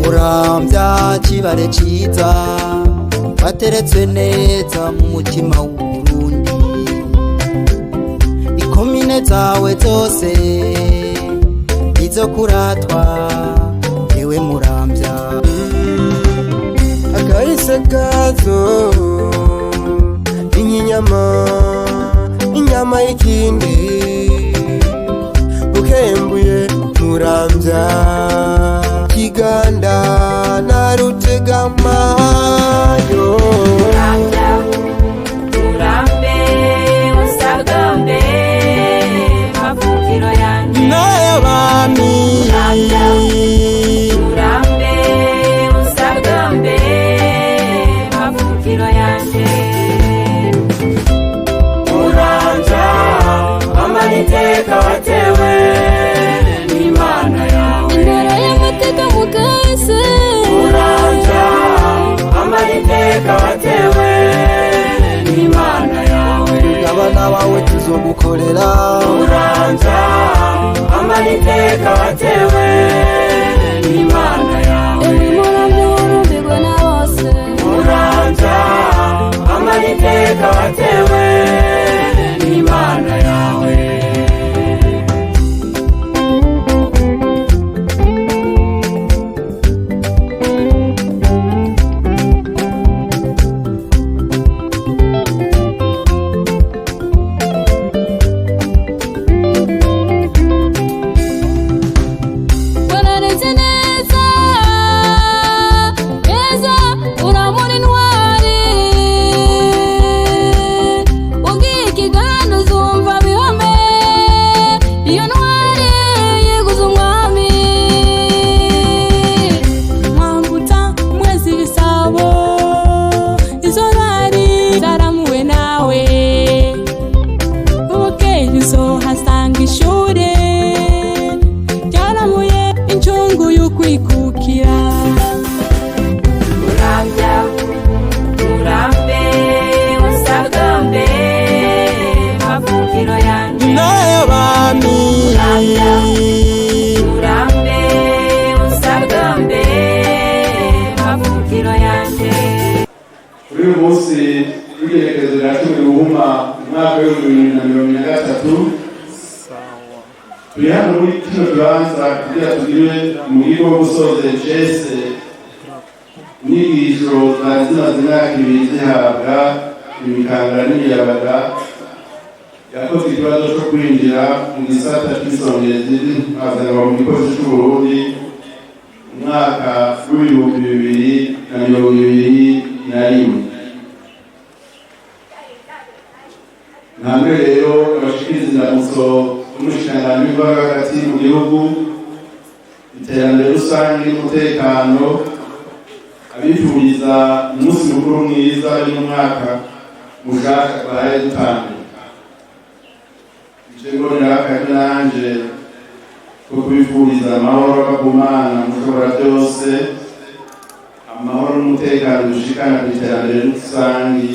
Muramvya kibare ciza bateretswe neza mu mutima w'Uburundi, ikomine zawe zose izo kuratwa ewe Muramvya. Akahise kazo inyama y'ikindi ukembuye Muramvya, Kiganda na Rutegamayo. Murambe usagambe mavukiro yanje n'ay'abami. Murambe usagambe mavukiro yanje. Muramvya amaniteka watewe n'Imana yawe, Intara y'amateka mukase. Muramvya amaniteka watewe n'Imana yawe, Abana bawe tuzogukorera. Muramvya amaniteka watewe n'Imana yawe, Murambe urumbirwa na bose. Muramvya amaniteka watewe n'Imana yawe. Warareze neza neza uramura intwari, ugiye Kiganda uzumva bihome, iyo ntwari yiguze umwami. Mwanguta mwezi ibisabo, izo ntwari zaramuwe nawe, ubukeye uzohasanga ishure ryaramuye incungu y'ukwikukira. Muramvya murambe usagambe mavukiro yanje n'ay'abami. murambe usagambe mavukiro yanje. Kuri uyu munsi w'igerekezo rya 10 Ruhuma umwaka w'2023 turi hano muri kino kibanza kugira tugire umuhigo wo gusoza icese inyigisho zari zimaze imyaka ibiri zihabwa imikangara n'imiyabaga yakoze ikibazo cyo kwinjira mu gisata cy'isongerezi azanwa mu gipolisi cy'Uburundi mu mwaka w'2021. Namwe rero abashikiriza indamutso n'umushikiranganji w'intwaro hagati mu gihugu, iterambere rusange n'umutekano, abifuriza umunsi mukuru mwiza y'umwaka mushasha twahaye dutangiye. Ije mbonera akanya nanje ko kubifuriza amahoro bagumana mushobora byose, amahoro n'umutekano dushikana ku iterambere rusange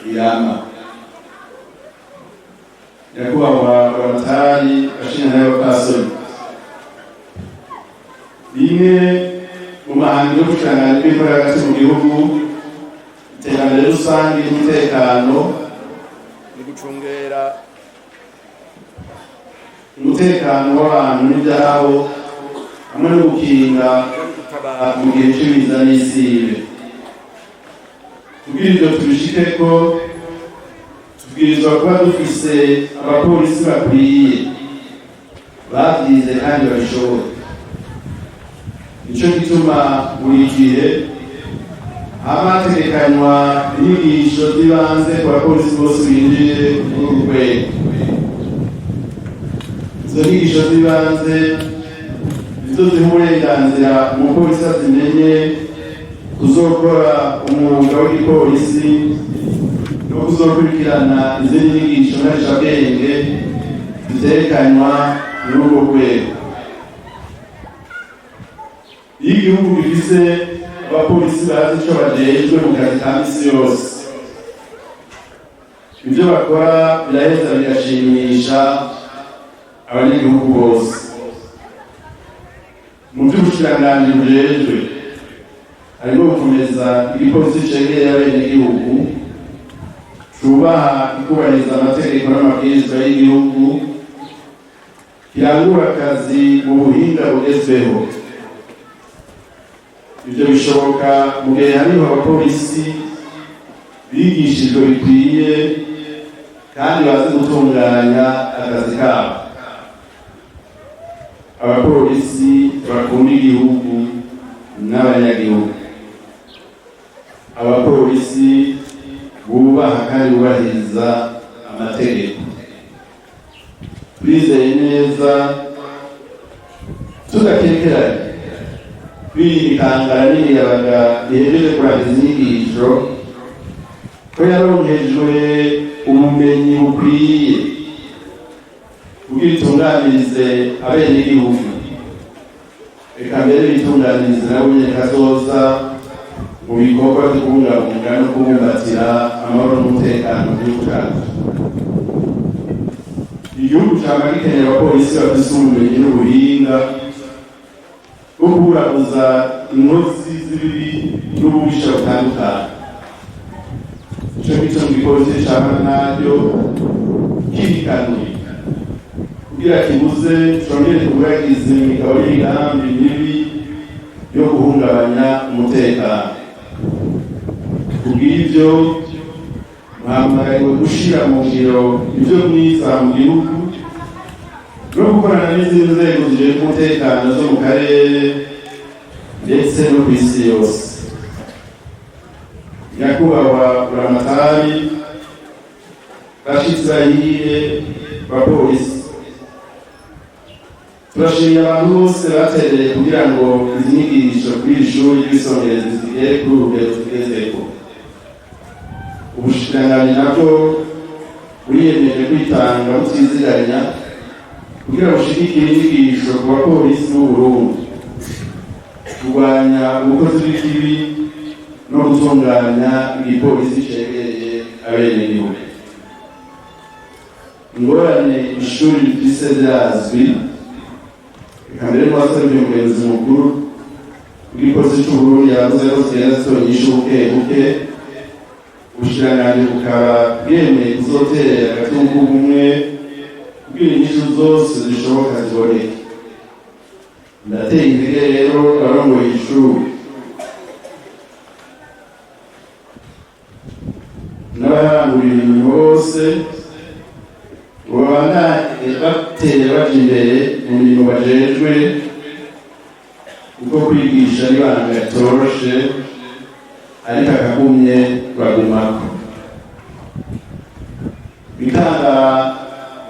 irama. Nyakubahwa Buramatari Ashinga y'Abapfasoni, rimwe mu mahangiro y'ubushikiranganji bw'intwaro hagati mu gihugu, iterambere rusange n'umutekano ni gucungera umutekano w'abantu n'ibyabo hamwe no gukinga mu gihe cy'ibiza n'isibe. Kugira ibyo tubishikeko tubwirizwa kuba dufise abapolisi bakwiye babyize kandi babishoboye. Nico gituma buri gihe habategekanywa inyigisho z'ibanze ku bapolisi bose binjiye muri uru rwego. Izo nyigisho z'ibanze nizo ziha uburenganzira umupolisi azimenye kuzokora umwuga w'igipolisi no kuzokurikirana izindi nyigisho nkarishabwenge ziterekanywa muri urwo rwego. iyo igihugu gifise abapolisi bazi icyo bajejwe mu kazi ka misi yose, ibyo bakora biraheza bigashimisha abanyagihugu bose. Mu by'ubushikiranganji bujejwe harimo gukomeza igipolisi cegeye abenegihugu, cubaha ikubahiriza amategeko n'amabwirizwa y'igihugu, kirangura akazi mu buhinga bugezweho. Ibyo bishoboka mu gihe hariho abapolisi bigishijwe bikwiye kandi bazi gutunganya akazi kabo, abapolisi bakunda igihugu n'abanyagihugu, abapolisi bubaha kandi bubahiriza amategeko. Twizeye neza tudakekeranye kwirikangara n'imiyabaga ihejeje kurangiza inyigisho ko yaronkejwe ubumenyi bukwiye kugira itunganirize abenegihugu, reka mbere bitunganirize nabo nyene kazoza mu bikorwa byo kubungabunga no kubumbatira amahoro n'umutekano mu gihugu cyacu. Igihugu cyama gikeneye abapolisi bafise ubumenyi n'ubuhinga bwo kuburabuza inkozi z'ibibi n'ububisha butandukanye. Ico gico mu gipolisi cama naryo kirikanuye kugira kibuze congere kuburagiza imigabo n'imigambi mibi yo guhungabanya umutekano. Kubw'ivyo muhamagariwe gushira mu ngiro ivyo mwiza mu gihugu no gukorana n'izindi nzego zijejwe umutekano zo mu karere ndetse no kw'isi yose. Nyakubahwa buramatari, bashitsi bahiye, bapolisi, turashimye abantu bose batereye kugira ngo izi nyigisho kuri iri shuri ry'isongerezi zigere kuri urugero tugezeko. Ubushikiranganji nabwo buriyemeje kwitanga butiziganya kugira bushigikire inyigisho ku bapolisi b'u Burundi, kurwanya ubukozi bw'ikibi no gutunganya igipolisi cegereye abenegihugu. Ingorane ishuri rifise zirazwi, reka mbere n'uwasabye umuyobozi mukuru w'igipolisi c'u Burundi yavuze ko zigenda zitonyisha buke buke. Ubushikiranganji bukaba bwemeye kuzoterera agatungu bumwe kugira inyishu zose zishoboka ziboneke. Ndateye intege rero abarongoye ishuri n'abarangurira imirimo bose ngo babandanye batera baja imbere mu mirimo bajejwe, kuko kwigisha n'ibanga ritoroshe ariko akagumye bagumako. Bikanga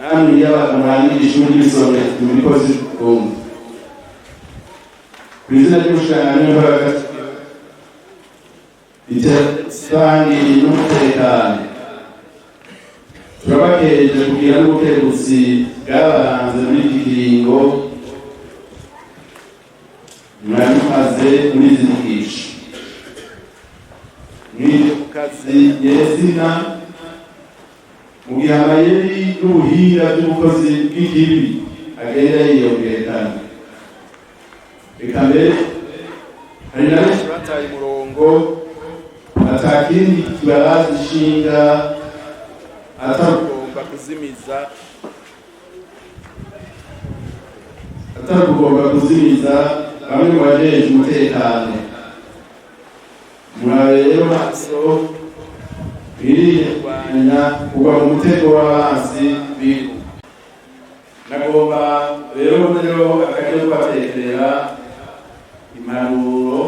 namwe y'abamurangira ishuri ry'isongerezi mu bikozi by'ubukungu. Kw'izina ry'ubushikiranganji bw'agati iterambere n'umutekano, turabakeje kugira n'ubutegetsi bwabaranze muri iki kiringo mwari mumaze muri izi nyigisho. Mw'iryo kazi nyezina, mu gihe amayeri n'ubuhinga by'ubukozi bw'ikibi agenda yiyongerekana. Reka mbere hari na benshi bataye umurongo, atakindi kibaraza ishinga atarugomba kuzimiza bamwe mu bajejwe umutekano. Murabe rero maso birinde kurwanya kugwa mu mutego w'abansi biru. Nagomba rero akaryo kubatekerera impanuro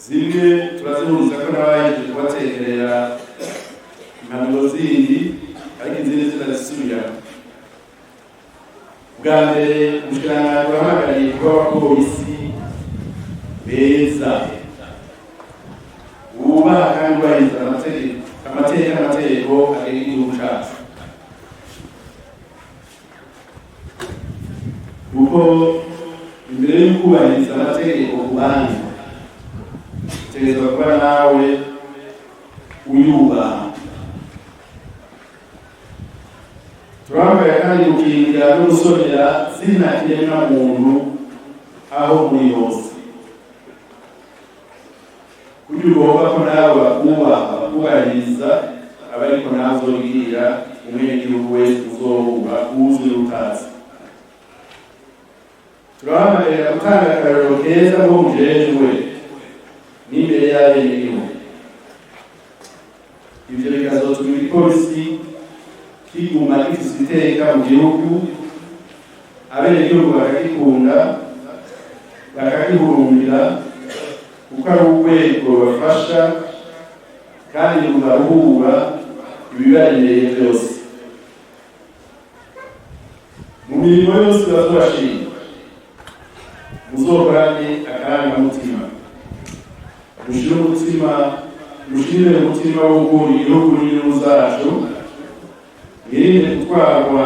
zimwe turazihuriza ko n'abahejeje kubatekerera impanuro zindi, ariko izindi zitazisubiramo. Bwa mbere ubushikiranganji burahamagariye kuba abapolisi beza bubaha kandi bubahiriza amategeko agenga igihugu cacu. kuko imbere yo kubahiriza amategeko ku bandi utegerezwa kuba nawe uyubaha. Turahamagarira kandi gukingira no gusonera zina kiremwa muntu aho muri hose. Kugira ugomba ko nawe bakubahiriza aba ariko nazobwira umwenegihugu wese uzoba uwuzuye utazi. Turahamagarira gutanga akarorero keza ko mujejwe n'imbere y'abenegihugu. Ivyo bikazotuma igipolisi kiguma gifise iteka mu gihugu, abenegihugu bakagikunda bakagihurumbira kuko ari urwego bafasha kandi rubaruhura ibibaremereye byose. Mu mirimo yose bazobashinga muzokorane akarangamutima, mushire umutima wo gukunda igihugu n'inyungu zacu, mwirinde gutwarwa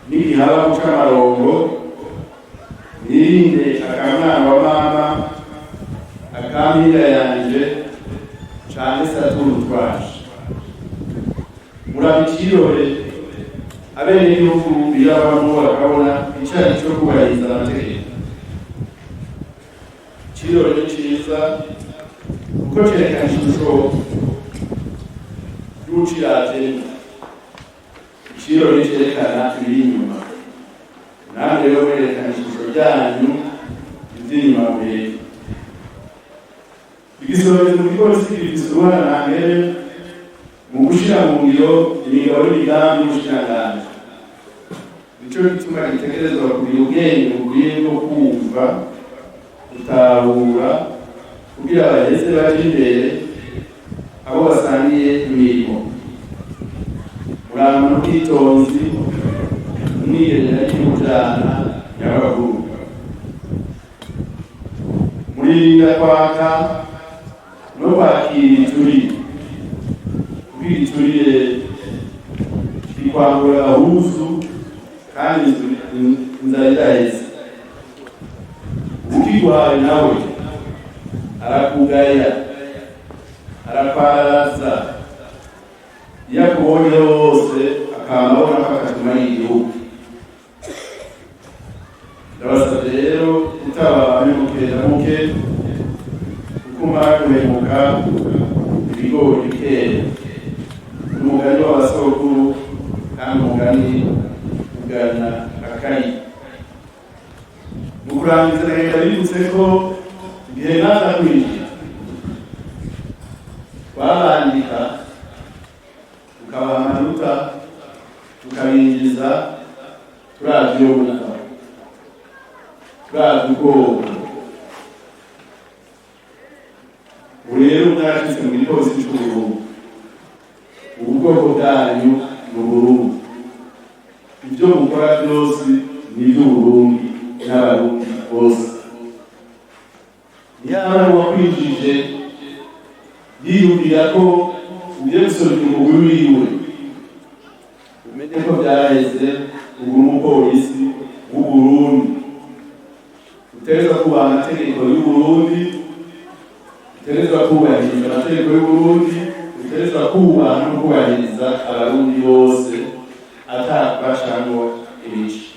n'igihabu c'amarongo, mwirinde akamwana wa mama, akampinga yanje canke saturu twaje. Murabe ikirore abenegihugu birabamwo bakabona icari co kubahiriza amategeko. Ikirore ni ciza kuko cerekana ishusho y'uciratema. Ikirore cerekana ibiri inyuma, namwe rero mwerekana ishusho ryanyu ivy'inyuma murebe. Igisorezo mu gipolisi gifise uruhara na mbere mu gushira mu ngiro imigabo n'imigambi y'ubushikiranganji. Nico gituma gitegerezwa kugira ubwenge bukwiye bwo kumva, gutahura, kugira baheze baje imbere abo basangiye imirimo. Murangwa n'ubwitonzi, umwiherera y'umujana y'abakuru. Muririnda kwaka no kwakira iturire. Kugira iturire ikwambura ahuzu kandi inzara idaheze. Ukigwaye nawe arakugaya, arakwaraza, iyo akubonye hose akaba abona ko akatuma y'igihugu. Ndabasabye rero kutaba abanyamukeramuke kuko umara guhemuka ibigori bikera. Umugani w'abasokuru kandi umugani ugana akayi. Mu kurangiza rero bibutse ko igihe naza kwinjira twabandika tukabaha amanota tukabinjiza turavye ubuntu, turavye ubwoko. Ubu rero mwashitse mu gipolisi c'Uburundi, ubu bwoko bwanyu mu Burundi, ivyo mukora byose ni ivy'Uburundi n'abarundi bose. Yaba wakwinjije yiyumvira ko ugiye gusorera umugwi wiwe, umenye ko byaheze. Ubu umupolisi w'Uburundi utegerezwa kubaha amategeko y'Uburundi, utegerezwa kubahiriza amategeko y'Uburundi, utegerezwa kubaha no kubahiriza abarundi bose atakubashamwo ibice.